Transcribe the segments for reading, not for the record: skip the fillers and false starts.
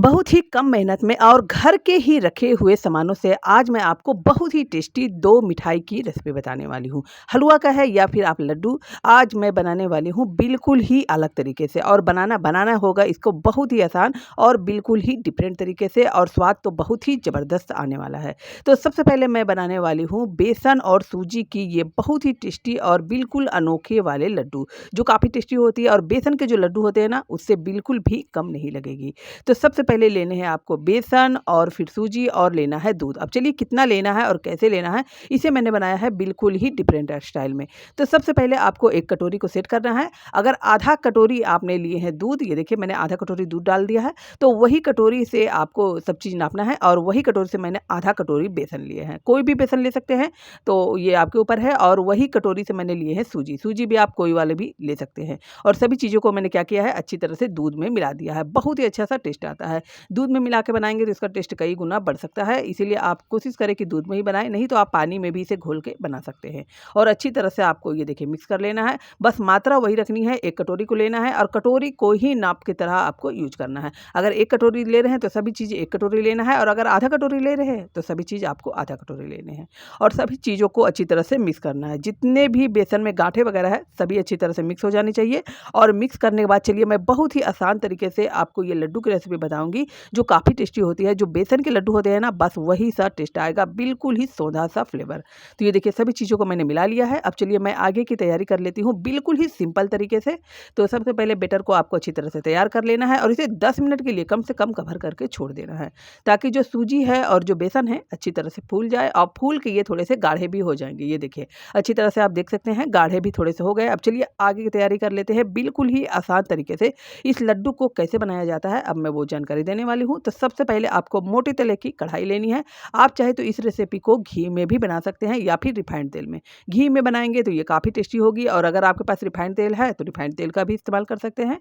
बहुत ही कम मेहनत में और घर के ही रखे हुए सामानों से आज मैं आपको बहुत ही टेस्टी 2 मिठाई की रेसिपी बताने वाली हूँ। हलवा का है या फिर आप लड्डू, आज मैं बनाने वाली हूँ बिल्कुल ही अलग तरीके से और बनाना होगा इसको बहुत ही आसान और बिल्कुल ही डिफरेंट तरीके से और स्वाद तो बहुत ही ज़बरदस्त आने वाला है। तो सबसे पहले मैं बनाने वाली हूँ बेसन और सूजी की ये बहुत ही टेस्टी और बिल्कुल अनोखे वाले लड्डू, जो काफ़ी टेस्टी होती है और बेसन के जो लड्डू होते हैं ना, उससे बिल्कुल भी कम नहीं लगेगी। तो सबसे पहले लेने हैं आपको बेसन और फिर सूजी और लेना है दूध। अब चलिए कितना लेना है और कैसे लेना है, इसे मैंने बनाया है बिल्कुल ही डिफरेंट स्टाइल में। तो सबसे पहले आपको एक कटोरी को सेट करना है। अगर आधा कटोरी आपने लिए हैं दूध, ये देखिए मैंने आधा कटोरी दूध डाल दिया है, तो वही कटोरी से आपको सब चीज़ नापना है और वही कटोरी से मैंने आधा कटोरी बेसन लिए हैं। कोई भी बेसन ले सकते हैं, तो ये आपके ऊपर है। और वही कटोरी से मैंने लिए हैं सूजी, सूजी भी आप कोई वाले भी ले सकते हैं। और सभी चीज़ों को मैंने क्या किया है, अच्छी तरह से दूध में मिला दिया है। बहुत ही अच्छा सा टेस्ट आता है। दूध में मिला के बनाएँगे तो इसका टेस्ट कई गुना बढ़ सकता है, इसीलिए आप कोशिश करें कि दूध में ही बनाएँ, नहीं तो आप पानी में भी इसे घोल के बना सकते हैं। और अच्छी तरह से आपको ये देखिए मिक्स कर लेना है। बस मात्रा वही रखनी है, एक कटोरी को लेना है और कटोरी को ही नाप की तरह आपको यूज़ करना है। अगर एक कटोरी ले रहे हैं तो सभी चीज़ एक कटोरी लेना है और अगर आधा कटोरी ले रहे हैं तो सभी चीज़ आपको आधा कटोरी लेने हैं। और सभी चीज़ों को अच्छी तरह से मिक्स करना है। जितने भी बेसन में गाँठें वगैरह है, सभी अच्छी तरह से मिक्स हो जानी चाहिए। और मिक्स करने के बाद चलिए मैं बहुत ही आसान तरीके से आपको ये लड्डू की रेसिपी बताऊँगी, जो काफ़ी टेस्टी होती है। जो बेसन के लड्डू होते हैं ना, बस वही सा टेस्ट आएगा, बिल्कुल ही सोंधा सा फ्लेवर। तो ये देखिए सभी चीज़ों को मैंने मिला लिया है। अब चलिए मैं आगे की तैयारी कर लेती हूँ बिल्कुल ही सिंपल तरीके से। तो सबसे पहले बैटर को आपको अच्छी तरह से तैयार कर लेना है और इसे 10 मिनट के लिए कम से कम कवर करके छोड़ देना है, ताकि जो सूजी है और जो बेसन है अच्छी तरह से फूल जाए और फूल के ये थोड़े से गाढ़े भी हो जाएंगे। ये देखिए अच्छी तरह से आप देख सकते हैं गाढ़े भी थोड़े से हो गए। अब चलिए आगे की तैयारी कर लेते हैं बिल्कुल ही आसान तरीके से। इस लड्डू को कैसे बनाया जाता है अब मैं वो जानकारी देने वाली हूँ। तो सबसे पहले आपको मोटे तले की कढ़ाई लेनी है। आप चाहे तो इस रेसिपी को घी में भी बना सकते हैं या फिर रिफाइंड तेल में। घी में बनाएंगे तो ये काफ़ी टेस्टी होगी और अगर आपके पास रिफाइंड तेल है तो रिफाइंड तेल का भी इस्तेमाल कर सकते हैं।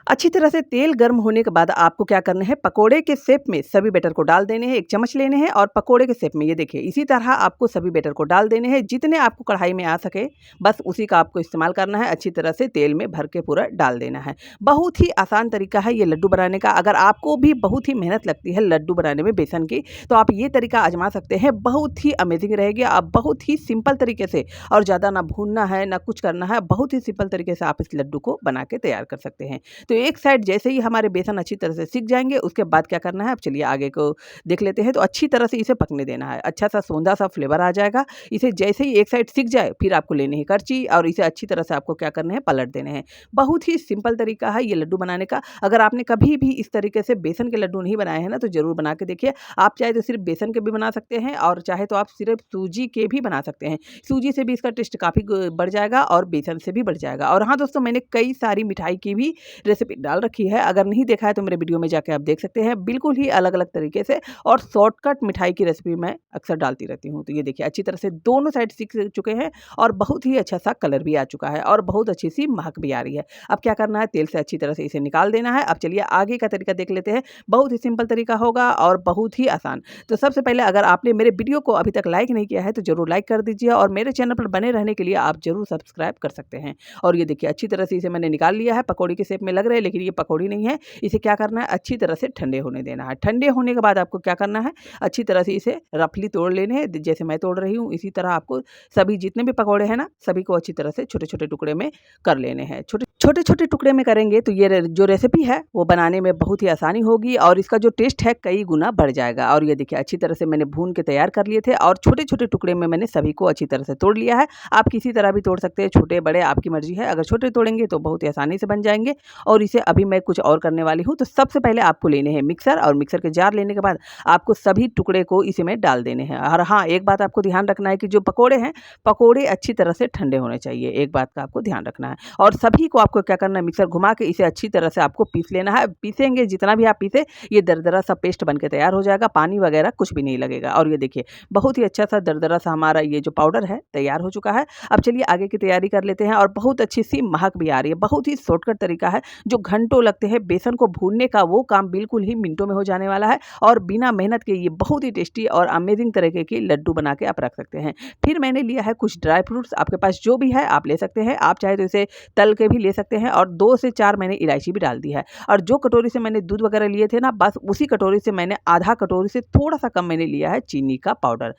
अच्छी तरह से तेल गर्म होने के बाद आपको क्या करना है, पकोड़े के शेप में सभी बैटर को डाल देने हैं। एक चम्मच लेने हैं और पकोड़े के शेप में ये देखिए इसी तरह आपको सभी बैटर को डाल देने हैं। जितने आपको कढ़ाई में आ सके बस उसी का आपको इस्तेमाल करना है। अच्छी तरह से तेल में भर के पूरा डाल देना है। बहुत ही आसान तरीका है ये लड्डू बनाने का। अगर आपको भी बहुत ही मेहनत लगती है लड्डू बनाने में बेसन की, तो आप ये तरीका आजमा सकते हैं। बहुत ही अमेजिंग रहेगी। आप बहुत ही सिंपल तरीके से और ज़्यादा ना भूनना है ना कुछ करना है, बहुत ही सिंपल तरीके से आप इस लड्डू को बना के तैयार कर सकते हैं। तो एक साइड जैसे ही हमारे बेसन अच्छी तरह से सिक जाएँगे, उसके बाद क्या करना है, अब चलिए आगे को देख लेते हैं। तो अच्छी तरह से इसे पकने देना है। अच्छा सा सोंधा सा फ्लेवर आ जाएगा। इसे जैसे ही एक साइड सिक जाए, फिर आपको लेनी है करछी और इसे अच्छी तरह से आपको क्या करना है, पलट देने हैं। बहुत ही सिंपल तरीका है ये लड्डू बनाने का। अगर आपने कभी भी इस तरीके से बेसन के लड्डू नहीं बनाए हैं ना, तो ज़रूर बना के देखिए। आप चाहे तो सिर्फ बेसन के भी बना सकते हैं और चाहे तो आप सिर्फ सूजी के भी बना सकते हैं। सूजी से भी इसका टेस्ट काफ़ी बढ़ जाएगा और बेसन से भी बढ़ जाएगा। और हाँ दोस्तों, मैंने कई सारी मिठाई की भी रेसिपी डाल रखी है। अगर नहीं देखा है तो मेरे वीडियो में जाके आप देख सकते हैं। बिल्कुल ही अलग-अलग तरीके से और शॉर्टकट मिठाई की रेसिपी मैं अक्सर डालती रहती हूँ। तो ये देखिए अच्छी तरह से दोनों साइड सीख चुके हैं और बहुत ही अच्छा-सा कलर भी आ चुका है और बहुत अच्छी-सी महक भी आ रही है। अब क्या करना है, तेल से अच्छी तरह से इसे निकाल देना है। अब चलिए आगे का तरीका देख लेते हैं। बहुत ही सिंपल तरीका होगा और बहुत ही आसान। तो सबसे पहले अगर आपने मेरे वीडियो को अभी तक लाइक नहीं किया है तो ज़रूर लाइक कर दीजिए और मेरे चैनल पर बने रहने के लिए आप ज़रूर सब्सक्राइब कर सकते हैं। और ये देखिए अच्छी तरह से इसे मैंने निकाल लिया है। पकौड़ी के शेप में लग रहे हैं, लेकिन ये पकौड़ी नहीं है। इसे क्या करना है, अच्छी तरह से ठंडे होने देना है। ठंडे होने के बाद आपको क्या करना है, अच्छी तरह से इसे रफली तोड़ लेने हैं। जैसे मैं तोड़ रही हूँ इसी तरह आपको सभी जितने भी पकौड़े हैं ना, सभी को अच्छी तरह से छोटे-छोटे टुकड़े में कर लेने हैं। छोटे-छोटे टुकड़े में करेंगे तो ये जो रेसिपी है वो बनाने में बहुत ही आसानी होगी और इसका जो टेस्ट है कई गुना बढ़ जाएगा। और ये देखिए अच्छी तरह से मैंने भून के तैयार कर लिए थे और छोटे-छोटे टुकड़े में मैंने सभी को अच्छी तरह से तोड़ लिया है। आप किसी तरह भी तोड़ सकते हैं, छोटे बड़े आपकी मर्जी है। अगर छोटे तोड़ेंगे तो बहुत ही आसानी से बन जाएँगे। और इसे अभी मैं कुछ और करने वाली हूँ। तो सबसे पहले आपको लेने हैं मिक्सर और मिक्सर के जार लेने के बाद आपको सभी टुकड़े को इसी में डाल देने हैं। और हाँ, एक बात आपको ध्यान रखना है कि जो पकोड़े हैं, पकोड़े अच्छी तरह से ठंडे होने चाहिए। एक बात का आपको ध्यान रखना है। और सभी को आपको क्या करना है, मिक्सर घुमा के इसे अच्छी तरह से आपको पीस लेना है। पीसेंगे जितना भी आप पीसे, ये दरदरा सा पेस्ट बन के तैयार हो जाएगा। पानी वगैरह कुछ भी नहीं लगेगा। और ये देखिए बहुत ही अच्छा सा दरदरा सा हमारा ये जो पाउडर है तैयार हो चुका है। अब चलिए आगे की तैयारी कर लेते हैं और बहुत अच्छी सी महक भी आ रही है। बहुत ही शॉर्टकट तरीका है जो घंटों लगते हैं बेसन को भूनने का, वो काम बिल्कुल ही मिनटों में हो जाने वाला है और बिना मेहनत के ये बहुत ही टेस्टी और अमेजिंग तरीके के लड्डू बना के आप रख सकते हैं। फिर मैंने लिया है कुछ ड्राई फ्रूट्स, आपके पास जो भी है आप ले सकते हैं। आप चाहे तो इसे तल के भी ले सकते हैं और 2 से 4 मैंने इलायची भी डाल दी है। और जो कटोरी से मैंने दूध वगैरह लिए थे ना, बस उसी कटोरी से मैंने आधा कटोरी से थोड़ा-सा कम मैंने लिया है चीनी का पाउडर।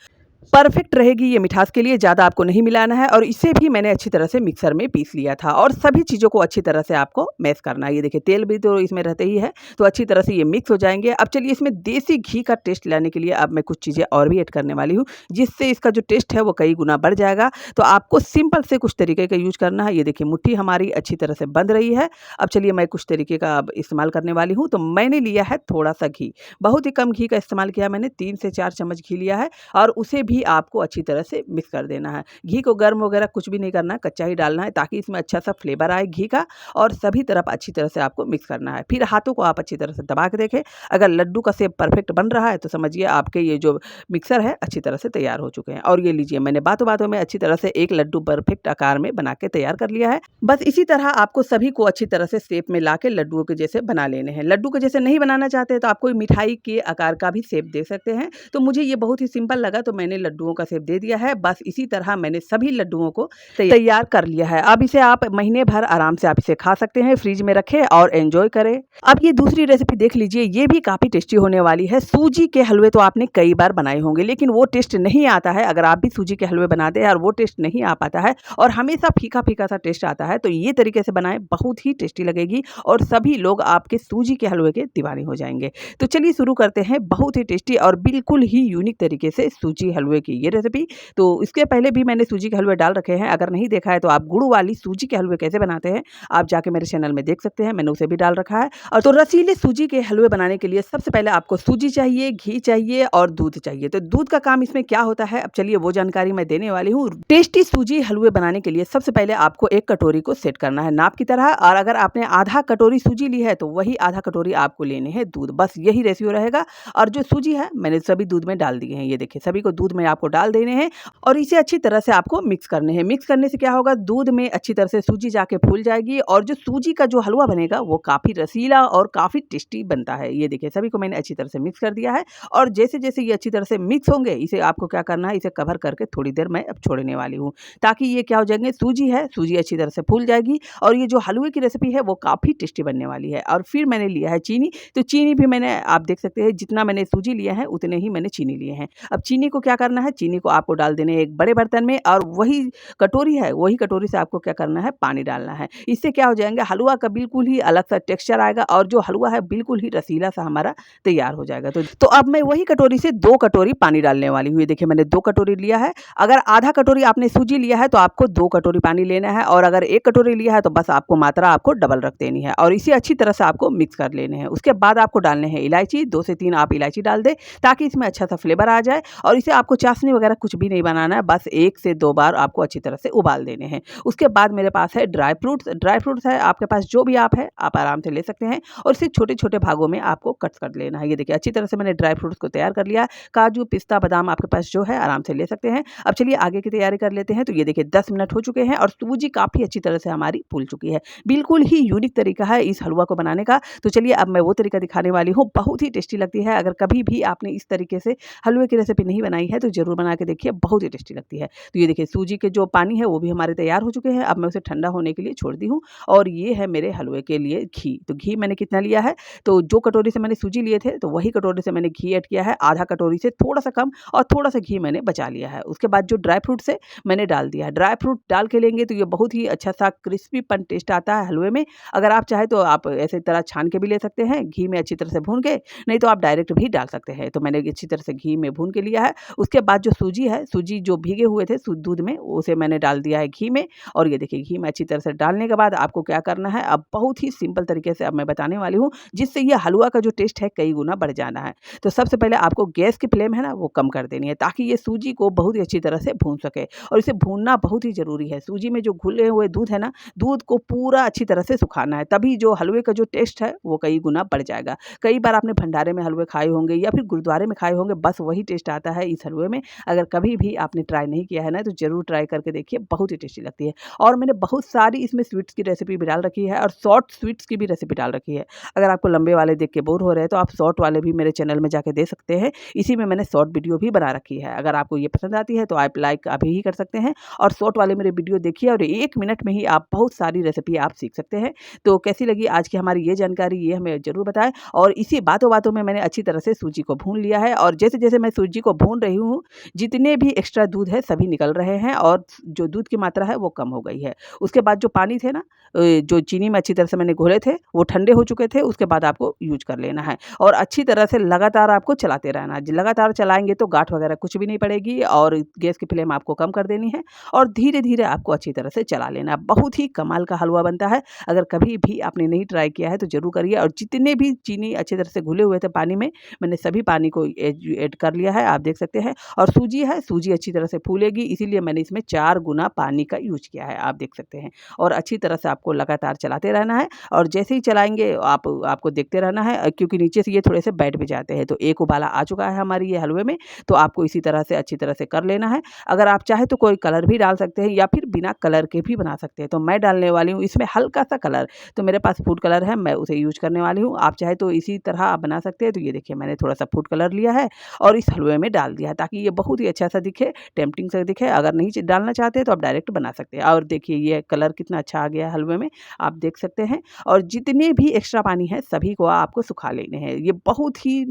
परफेक्ट रहेगी ये मिठास के लिए, ज़्यादा आपको नहीं मिलाना है और इसे भी मैंने अच्छी तरह से मिक्सर में पीस लिया था और सभी चीज़ों को अच्छी तरह से आपको मैश करना है। ये देखिए तेल भी तो इसमें रहते ही है, तो अच्छी तरह से ये मिक्स हो जाएँगे। अब चलिए इसमें देसी घी का टेस्ट लाने के लिए अब मैं कुछ चीज़ें और भी ऐड करने वाली हूँ, जिससे इसका जो टेस्ट है वो कई गुना बढ़ जाएगा। तो आपको सिंपल से कुछ तरीके का यूज़ करना है। ये देखिए मुट्ठी हमारी अच्छी तरह से बंध रही है। अब चलिए मैं कुछ तरीके का अब इस्तेमाल करने वाली हूँ। तो मैंने लिया है थोड़ा-सा घी, बहुत ही कम घी का इस्तेमाल किया मैंने, 3 से 4 चम्मच घी लिया है और उसे भी आपको अच्छी तरह से मिक्स कर देना है। घी को गर्म वगैरह कुछ भी नहीं करना है, कच्चा ही डालना है ताकि इसमें अच्छा सा फ्लेवर आए घी का और सभी तरफ अच्छी तरह से आपको मिक्स करना है। फिर हाथों को आप अच्छी तरह से दबा के देखें, अगर लड्डू का शेप परफेक्ट बन रहा है तो समझिए आपके ये जो मिक्सर है अच्छी तरह से तैयार हो चुके हैं। और ये लीजिए मैंने बातों-बातों में अच्छी तरह से एक लड्डू परफेक्ट आकार में बना के तैयार कर लिया है। बस इसी तरह आपको सभी को अच्छी तरह से शेप में ला के लड्डुओं के जैसे बना लेने हैं। लड्डू के जैसे नहीं बनाना चाहते तो आप कोई मिठाई के आकार का भी शेप दे सकते हैं। तो मुझे ये बहुत ही सिंपल लगा तो मैंने लड्डुओं का शेप दे दिया है। बस इसी तरह मैंने सभी लड्डुओं को तैयार कर लिया है। अब इसे आप महीने भर आराम से आप इसे खा सकते हैं, फ्रिज में रखें और एंजॉय करें। अब ये दूसरी रेसिपी देख लीजिए, ये भी काफ़ी टेस्टी होने वाली है। सूजी के हलवे तो आपने कई बार बनाए होंगे, लेकिन वो टेस्ट नहीं आता है। अगर आप भी सूजी के हलवे बनाते हैं और वो टेस्ट नहीं आ पाता है और हमेशा फीका-फीका सा टेस्ट आता है, तो ये तरीके से बनाएं, बहुत ही टेस्टी लगेगी और सभी लोग आपके सूजी के हलवे के दीवाने हो जाएंगे। तो चलिए शुरू करते हैं बहुत ही टेस्टी और बिल्कुल ही यूनिक तरीके से सूजी हलवे की ये रेसिपी। तो इसके पहले भी मैंने सूजी के हलवे डाल रखे हैं, अगर नहीं देखा है तो आप गुड़ वाली सूजी के हलवे कैसे बनाते हैं आप जाके मेरे चैनल में देख सकते हैं, मैंने उसे भी डाल रखा है। और तो रसीले सूजी के हलवे बनाने के लिए सबसे पहले आपको सूजी चाहिए, घी चाहिए और दूध चाहिए। तो दूध का काम इसमें क्या होता है, अब चलिए वो जानकारी मैं देने वाली हूँ। टेस्टी सूजी हलवे बनाने के लिए सबसे पहले आपको एक कटोरी को सेट करना है नाप की तरह, और अगर आपने आधा कटोरी सूजी ली है तो वही आधा कटोरी आपको लेने हैं दूध, बस यही रेशियो रहेगा। और जो सूजी है मैंने सभी दूध में डाल दिए हैं, ये देखिए सभी को दूध में आपको डाल देने हैं और इसे अच्छी तरह से आपको मिक्स करने हैं। मिक्स करने से क्या होगा, दूध में अच्छी तरह से सूजी जाके फूल जाएगी और जो सूजी का जो हलवा बनेगा वो काफ़ी रसीला और काफ़ी टेस्टी बनता है। ये देखिए सभी को मैंने अच्छी तरह से मिक्स कर दिया है और जैसे-जैसे ये अच्छी तरह से मिक्स होंगे, इसे आपको क्या करना है, इसे कवर करके थोड़ी देर मैं अब छोड़ने वाली हूँ, ताकि ये क्या हो जाएँगे, सूजी है, सूजी अच्छी तरह से फूल जाएगी और ये जो हलवे की रेसिपी है वो काफ़ी टेस्टी बनने वाली है। और फिर मैंने लिया है चीनी, तो चीनी भी मैंने, आप देख सकते हैं जितना मैंने सूजी लिया है उतने ही मैंने चीनी लिए हैं। अब चीनी को क्या करना है, चीनी को आपको डाल देने हैं एक बड़े बर्तन में और वही कटोरी है, वही कटोरी से आपको क्या करना है, पानी डालना है। इससे क्या हो जाएगा, हलवा का बिल्कुल ही अलग सा टेक्सचर आएगा और जो हलवा है बिल्कुल ही रसीला सा हमारा तैयार हो जाएगा। तो अब मैं वही कटोरी से 2 कटोरी पानी डालने वाली हूँ। ये देखिए मैंने 2 कटोरी लिया है। अगर आधा कटोरी आपने सूजी लिया है तो आपको 2 कटोरी पानी लेना है और अगर 1 कटोरी लिया है तो बस आपको मात्रा आपको डबल रख देनी है और इसे अच्छी तरह से आपको मिक्स कर लेने हैं। उसके बाद आपको डालने हैं इलायची, 2 से 3 आप इलायची डाल दें ताकि इसमें अच्छा सा फ्लेवर आ जाए और इसे आपको चाशनी वगैरह कुछ भी नहीं बनाना है, बस 1 से 2 बार आपको अच्छी तरह से उबाल देने हैं। उसके बाद मेरे पास है ड्राई फ्रूट्स है, आपके पास जो भी आप है आप आराम से ले सकते हैं और इसे छोटे-छोटे भागों में आपको कट कर लेना है। ये देखिए अच्छी तरह से मैंने ड्राई फ्रूट्स को तैयार कर लिया। काजू, पिस्ता, बादाम आपके पास जो है आराम से ले सकते हैं। अब चलिए आगे की तैयारी कर लेते हैं। तो ये देखिए 10 मिनट हो चुके हैं और सूजी काफ़ी अच्छी तरह से हमारी फूल चुकी है। बिल्कुल ही यूनिक तरीका है इस हलवा को बनाने का। तो चलिए अब मैं वो तरीका दिखाने वाली हूँ, बहुत ही टेस्टी लगती है। अगर कभी भी आपने इस तरीके से हलवे की रेसिपी नहीं बनाई है तो ज़रूर बना के देखिए, बहुत ही टेस्टी लगती है। तो ये देखिए सूजी के जो पानी है वो भी हमारे तैयार हो चुके हैं। अब मैं उसे ठंडा होने के लिए छोड़ दी हूँ और ये है मेरे हलवे के लिए घी। तो घी मैंने कितना लिया है, तो जो कटोरी से मैंने सूजी लिए थे तो वही कटोरी से मैंने घी ऐड किया है, आधा कटोरी से थोड़ा-सा कम और थोड़ा-सा घी मैंने बचा लिया है। उसके बाद जो ड्राई फ्रूट्स है मैंने डाल दिया है। ड्राई फ्रूट डाल के लेंगे तो ये बहुत ही अच्छा-सा क्रिस्पीपन टेस्ट आता है हलवे में। अगर आप चाहें तो आप ऐसे तरह छान के भी ले सकते हैं, घी में अच्छी तरह से भून के, नहीं तो आप डायरेक्ट भी डाल सकते हैं। तो मैंने अच्छी तरह से घी में भून के लिया है। उसके बाद जो सूजी है, सूजी जो भीगे हुए थे दूध में, उसे मैंने डाल दिया है घी में और ये देखिए घी में अच्छी तरह से डालने के बाद आपको क्या करना है, अब बहुत ही सिंपल तरीके से अब मैं बताने वाली हूँ, जिससे ये हलवा का जो टेस्ट है कई गुना बढ़ जाना है। तो सबसे पहले आपको गैस की फ्लेम है ना वो कम कर देनी है ताकि ये सूजी को बहुत ही अच्छी तरह से भून सके और इसे भूनना बहुत ही ज़रूरी है। सूजी में जो घुले हुए दूध है ना, दूध को पूरा अच्छी तरह से सुखाना है, तभी जो हलवे का जो टेस्ट है वो कई गुना बढ़ जाएगा। कई बार आपने भंडारे में हलवे खाए होंगे या फिर गुरुद्वारे में खाए होंगे, बस वही टेस्ट आता है इस हलवे हलवे में। अगर कभी भी आपने ट्राई नहीं किया है ना, तो ज़रूर ट्राई करके देखिए, बहुत ही टेस्टी लगती है। और मैंने बहुत सारी इसमें स्वीट्स की रेसिपी भी डाल रखी है और शॉर्ट स्वीट्स की भी रेसिपी डाल रखी है। अगर आपको लंबे वाले देख के बोर हो रहे हैं, तो आप शॉर्ट वाले भी मेरे चैनल में जाके देख सकते हैं। इसी में मैंने शॉर्ट वीडियो भी बना रखी है। अगर आपको ये पसंद आती है, तो आप लाइक अभी ही कर सकते हैं और शॉर्ट वाले मेरे वीडियो देखिए और 1 मिनट में ही आप बहुत सारी रेसिपी आप सीख सकते हैं। तो कैसी लगी आज की हमारी ये जानकारी, ये हमें ज़रूर बताएँ। और इसी बातों-बातों में मैंने अच्छी तरह से सूजी को भून लिया है और जैसे-जैसे मैं सूजी को भून रही हूँ, जितने भी एक्स्ट्रा दूध है सभी निकल रहे हैं और जो दूध की मात्रा है वो कम हो गई है। उसके बाद जो पानी थे ना, जो चीनी में अच्छी तरह से मैंने घोले थे, वो ठंडे हो चुके थे, उसके बाद आपको यूज़ कर लेना है और अच्छी तरह से लगातार आपको चलाते रहना है। लगातार चलाएँगे तो गाँठ वगैरह कुछ भी नहीं पड़ेगी और गैस की फ्लेम आपको कम कर देनी है और धीरे-धीरे आपको अच्छी तरह से चला लेना है। बहुत ही कमाल का हलवा बनता है। अगर कभी भी आपने नहीं ट्राई किया है, तो ज़रूर करिए। और जितने भी चीनी अच्छी तरह से घुले हुए थे पानी में, मैंने सभी पानी को ऐड कर लिया है, आप देख सकते हैं। और सूजी है, सूजी अच्छी तरह से फूलेगी, इसीलिए मैंने इसमें 4 गुना पानी का यूज़ किया है, आप देख सकते हैं। और अच्छी तरह से आपको लगातार चलाते रहना है और जैसे ही चलाएँगे आपको देखते रहना है, क्योंकि नीचे से ये थोड़े से बैठ भी जाते हैं। तो एक उबाला आ चुका है हमारी ये हलवे में, तो आपको इसी तरह से अच्छी तरह से कर लेना है। अगर आप चाहें तो कोई कलर भी डाल सकते हैं या फिर बिना कलर के भी बना सकते हैं। तो मैं डालने वाली हूँ इसमें हल्का-सा कलर, तो मेरे पास फूड कलर है, मैं उसे यूज़ करने वाली हूँ। आप चाहे तो इसी तरह आप बना सकते हैं। तो ये देखिए, मैंने थोड़ा-सा फूड कलर लिया है और इस हलवे में डाल दिया है, ताकि ये बहुत ही अच्छा-सा दिखे, टेम्प्टिंग सा दिखे। अगर नहीं डालना चाहते हैं, तो आप डायरेक्ट बना सकते हैं। और देखिए, ये कलर कितना अच्छा आ गया है हलवे में, आप देख सकते हैं। और जितने भी एक्स्ट्रा पानी है, सभी को आपको सुखा लेने हैं। ये बहुत ही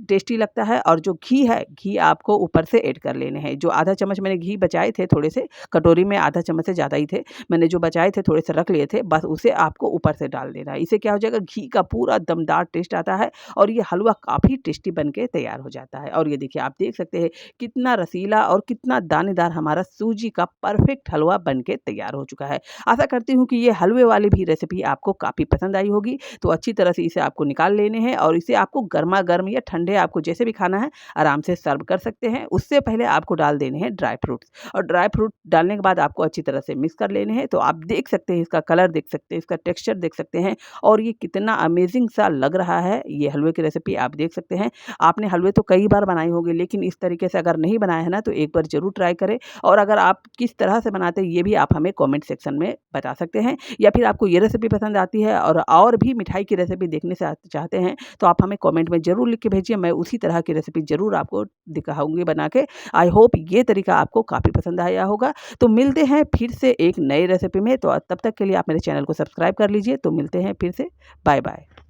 टेस्टी लगता है। और जो घी है, घी आपको ऊपर से ऐड कर लेने हैं। जो आधा चम्मच मैंने घी बचाए थे थोड़े से, कटोरी में आधा चम्मच से ज़्यादा ही थे, मैंने जो बचाए थे थोड़े से रख लिए थे, बस उसे आपको ऊपर से डाल देना है। इससे क्या हो जाएगा, घी का पूरा दमदार टेस्ट आता है और ये हलवा काफ़ी टेस्टी बन के तैयार हो जाता है। और ये देखिए, आप देख सकते हैं कितना रसीला और कितना दानेदार हमारा सूजी का परफेक्ट हलवा बन के तैयार हो चुका है। आशा करती हूँ कि ये हलवे वाली भी रेसिपी आपको काफ़ी पसंद आई होगी। तो अच्छी तरह से इसे आपको निकाल लेने हैं और इसे आपको गरमा-गर्म या ठंडे, आपको जैसे भी खाना है, आराम से सर्व कर सकते हैं। उससे पहले आपको डाल देने हैं ड्राई फ्रूट्स और ड्राई फ्रूट डालने के बाद आपको अच्छी तरह से मिक्स कर लेने हैं। तो आप देख सकते हैं, इसका कलर देख सकते हैं, इसका टेक्सचर देख सकते हैं और ये कितना अमेज़िंग सा लग रहा है। ये हलवे की रेसिपी आप देख सकते हैं। आपने हलवे तो कई बार बनाए होंगे, लेकिन इस तरीके से अगर नहीं बनाया है ना, तो एक बार ज़रूर ट्राई करें। और अगर आप किस तरह से बनाते हैं, ये भी आप हमें कमेंट सेक्शन में बता सकते हैं। या फिर आपको ये रेसिपी पसंद आती है और भी मिठाई की रेसिपी देखने से चाहते हैं, तो आप हमें कमेंट में ज़रूर लिख के भेजिए। मैं उसी तरह की रेसिपी ज़रूर आपको दिखाऊँगी बना के। आई होप ये तरीका आपको काफ़ी पसंद आया होगा। तो मिलते हैं फिर से एक नई रेसिपी में। तो तब तक के लिए आप मेरे चैनल को सब्सक्राइब कर लीजिए। तो मिलते हैं फिर से। Bye bye.